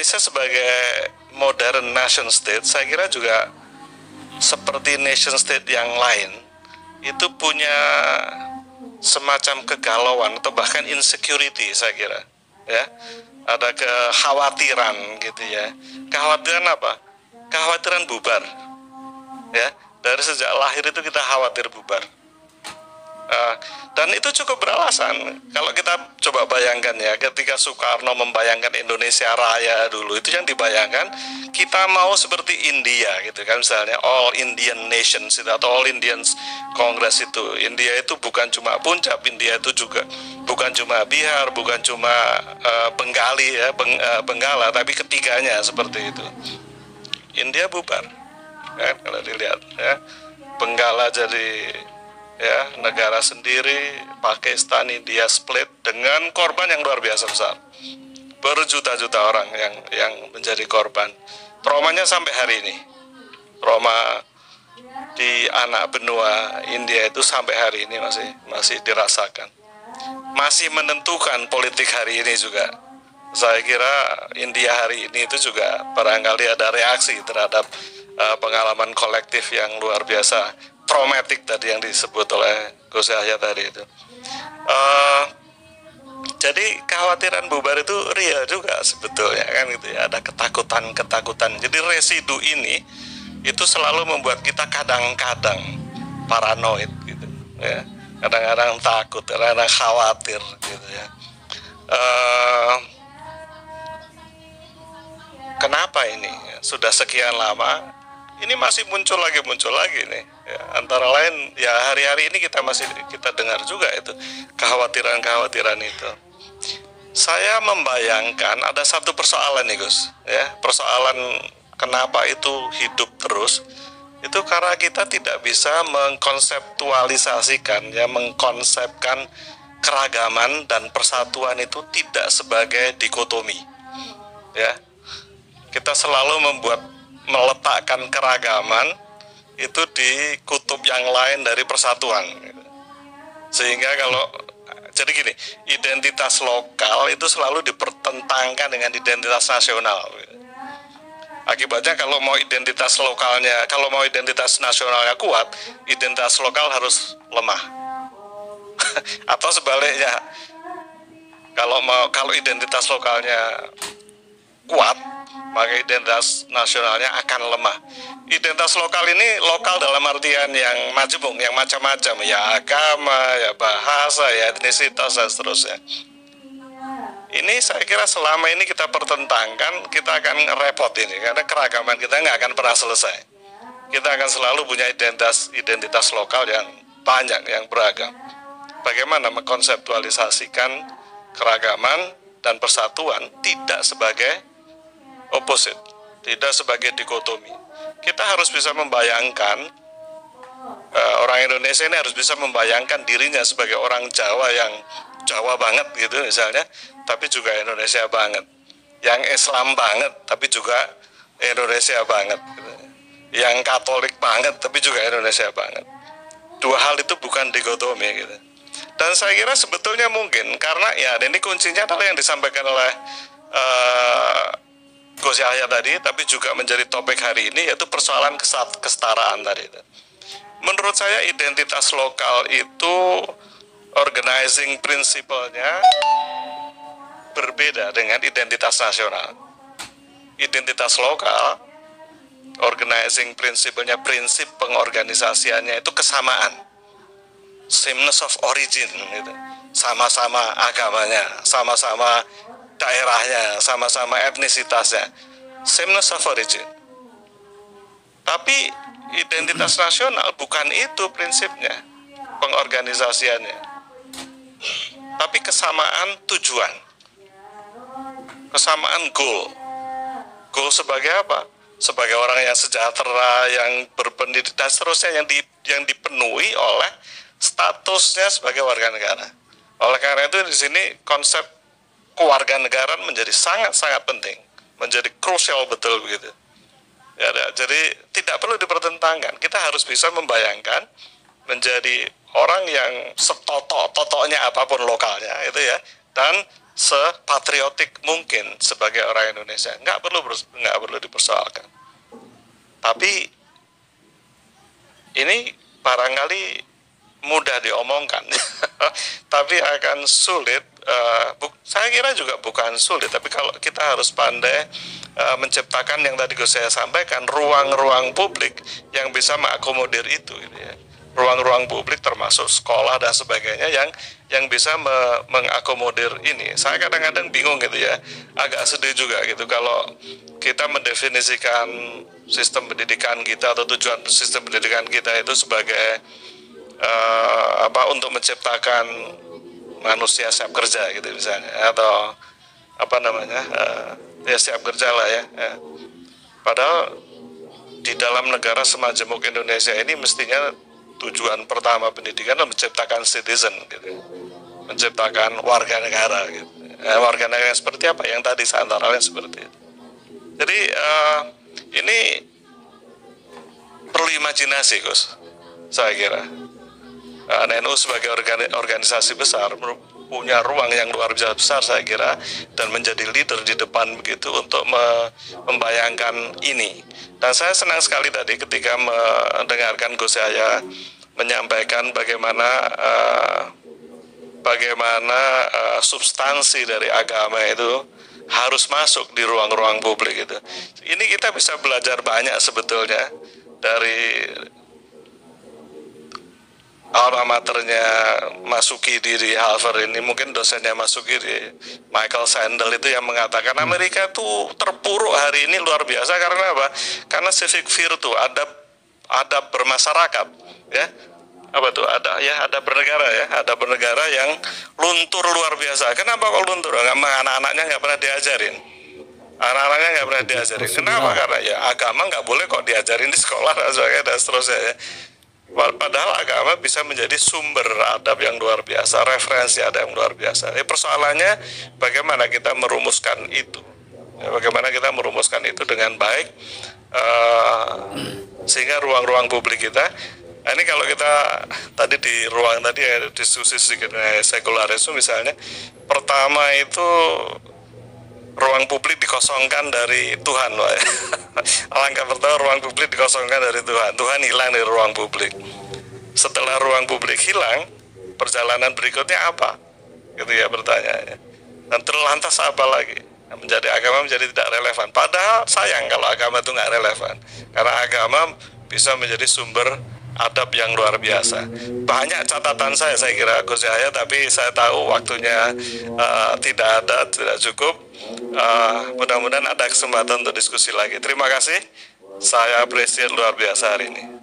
Indonesia sebagai modern nation state, saya kira juga seperti nation state yang lain, itu punya semacam kegalauan atau bahkan insecurity, saya kira. Ya, ada kekhawatiran gitu ya. Kekhawatiran apa? Kekhawatiran bubar. Ya, dari sejak lahir itu kita khawatir bubar. Dan itu cukup beralasan. Kalau kita coba bayangkan ya, ketika Soekarno membayangkan Indonesia Raya dulu, itu yang dibayangkan kita mau seperti India gitu kan, misalnya All Indian Nations itu, atau All Indians Congress itu. India itu bukan cuma Punjab, India itu juga bukan cuma Bihar, bukan cuma Bengali ya, Benggala, tapi ketiganya seperti itu. India bubar, kan kalau dilihat ya, Benggala jadi ya negara sendiri, Pakistan, India split dengan korban yang luar biasa besar, berjuta-juta orang yang menjadi korban. Traumanya sampai hari ini, trauma di anak benua India itu sampai hari ini masih dirasakan, masih menentukan politik hari ini juga. Saya kira India hari ini itu juga barangkali ada reaksi terhadap pengalaman kolektif yang luar biasa traumatik tadi yang disebut oleh Gus Yahya tadi itu. Jadi kekhawatiran bubar itu real juga sebetulnya kan gitu ya, ada ketakutan. Jadi residu ini itu selalu membuat kita kadang-kadang paranoid gitu ya. Kadang-kadang takut, kadang-kadang khawatir gitu ya. Kenapa ini sudah sekian lama ini masih muncul lagi nih ya, antara lain ya hari-hari ini kita dengar juga itu kekhawatiran itu. Saya membayangkan ada satu persoalan nih Gus ya, persoalan kenapa itu hidup terus itu karena kita tidak bisa mengkonseptualisasikan ya, mengkonsepkan keragaman dan persatuan itu tidak sebagai dikotomi ya. Kita selalu meletakkan keragaman itu di kutub yang lain dari persatuan. Sehingga jadi gini, identitas lokal itu selalu dipertentangkan dengan identitas nasional. Akibatnya kalau mau identitas nasionalnya kuat, identitas lokal harus lemah. Atau sebaliknya, kalau identitas lokalnya kuat, maka identitas nasionalnya akan lemah. Identitas lokal ini lokal dalam artian yang majemuk, yang macam-macam, ya agama, ya bahasa, ya etnisitas dan seterusnya. Ini saya kira selama ini kita pertentangkan, kita akan repot ini, karena keragaman kita nggak akan pernah selesai. Kita akan selalu punya identitas lokal yang banyak, yang beragam. Bagaimana mengkonseptualisasikan keragaman dan persatuan tidak sebagai opposite, tidak sebagai dikotomi. Kita harus bisa membayangkan, orang Indonesia ini harus bisa membayangkan dirinya sebagai orang Jawa yang Jawa banget gitu misalnya, tapi juga Indonesia banget, yang Islam banget tapi juga Indonesia banget gitu. Yang Katolik banget tapi juga Indonesia banget. Dua hal itu bukan dikotomi gitu. Dan saya kira sebetulnya mungkin karena ya ini kuncinya adalah yang disampaikan oleh Gus Yahya tadi, tapi juga menjadi topik hari ini, yaitu persoalan kesetaraan tadi. Menurut saya identitas lokal itu organizing principle-nya berbeda dengan identitas nasional. Identitas lokal, organizing principle-nya, prinsip pengorganisasiannya itu kesamaan, sameness of origin gitu. Sama-sama agamanya, sama-sama daerahnya, sama-sama etnisitasnya, sameness of origin. Tapi identitas nasional bukan itu prinsipnya, pengorganisasiannya, tapi kesamaan tujuan, kesamaan goal. Goal sebagai apa? Sebagai orang yang sejahtera, yang berpendidikan, dan seterusnya, yang dipenuhi oleh statusnya sebagai warga negara. Oleh karena itu di sini konsep kewarganegaraan menjadi sangat-sangat penting, menjadi krusial betul begitu. Ya, jadi tidak perlu dipertentangkan. Kita harus bisa membayangkan menjadi orang yang setotok-totoknya apapun lokalnya itu ya, dan sepatriotik mungkin sebagai orang Indonesia. Nggak perlu dipersoalkan. Tapi ini barangkali mudah diomongkan, tapi akan sulit. Saya kira juga bukan sulit, tapi kalau kita harus pandai menciptakan yang tadi saya sampaikan, ruang-ruang publik yang bisa mengakomodir itu, gitu ya. Ruang-ruang publik termasuk sekolah dan sebagainya yang bisa mengakomodir ini. Saya kadang-kadang bingung gitu ya, agak sedih juga gitu kalau kita mendefinisikan sistem pendidikan kita atau tujuan sistem pendidikan kita itu sebagai untuk menciptakan manusia siap kerja gitu misalnya, atau ya siap kerja lah ya. Padahal di dalam negara semajemuk Indonesia ini mestinya tujuan pertama pendidikan adalah menciptakan citizen gitu, menciptakan warga negara gitu. Warga negara seperti apa yang tadi antara lain seperti itu. Jadi ini perlu imajinasi, Gus, saya kira. NU sebagai organisasi besar punya ruang yang luar biasa besar, saya kira, dan menjadi leader di depan begitu untuk membayangkan ini. Dan saya senang sekali tadi ketika mendengarkan Gus Yahya menyampaikan bagaimana substansi dari agama itu harus masuk di ruang-ruang publik itu. Ini kita bisa belajar banyak sebetulnya dari alma maternya Masuki di Harvard ini, mungkin dosennya Masuki di Michael Sandel itu yang mengatakan Amerika tuh terpuruk hari ini luar biasa karena apa? Karena civic virtue, adab bermasyarakat, ya. Ada bernegara yang luntur luar biasa. Kenapa kok luntur? Anak-anaknya nggak pernah diajarin. Kenapa? Karena ya agama nggak boleh kok diajarin di sekolah dan sebagainya dan seterusnya ya. Padahal agama bisa menjadi sumber adab yang luar biasa, referensi adab yang luar biasa. Persoalannya bagaimana kita merumuskan itu, dengan baik, sehingga ruang-ruang publik kita. Ini kalau kita tadi di ruang tadi ya diskusi sedikit sekularisme misalnya, pertama itu ruang publik dikosongkan dari Tuhan, Pak. Langkah pertama ruang publik dikosongkan dari Tuhan. Tuhan hilang dari ruang publik. Setelah ruang publik hilang, perjalanan berikutnya apa? Gitu ya pertanyaannya. Dan terlantas apa lagi? Agama menjadi tidak relevan. Padahal sayang kalau agama itu nggak relevan. Karena agama bisa menjadi sumber adab yang luar biasa. Banyak catatan saya kira Gus Yahya, tapi saya tahu waktunya tidak cukup. Mudah-mudahan ada kesempatan untuk diskusi lagi. Terima kasih. Saya apresiasi luar biasa hari ini.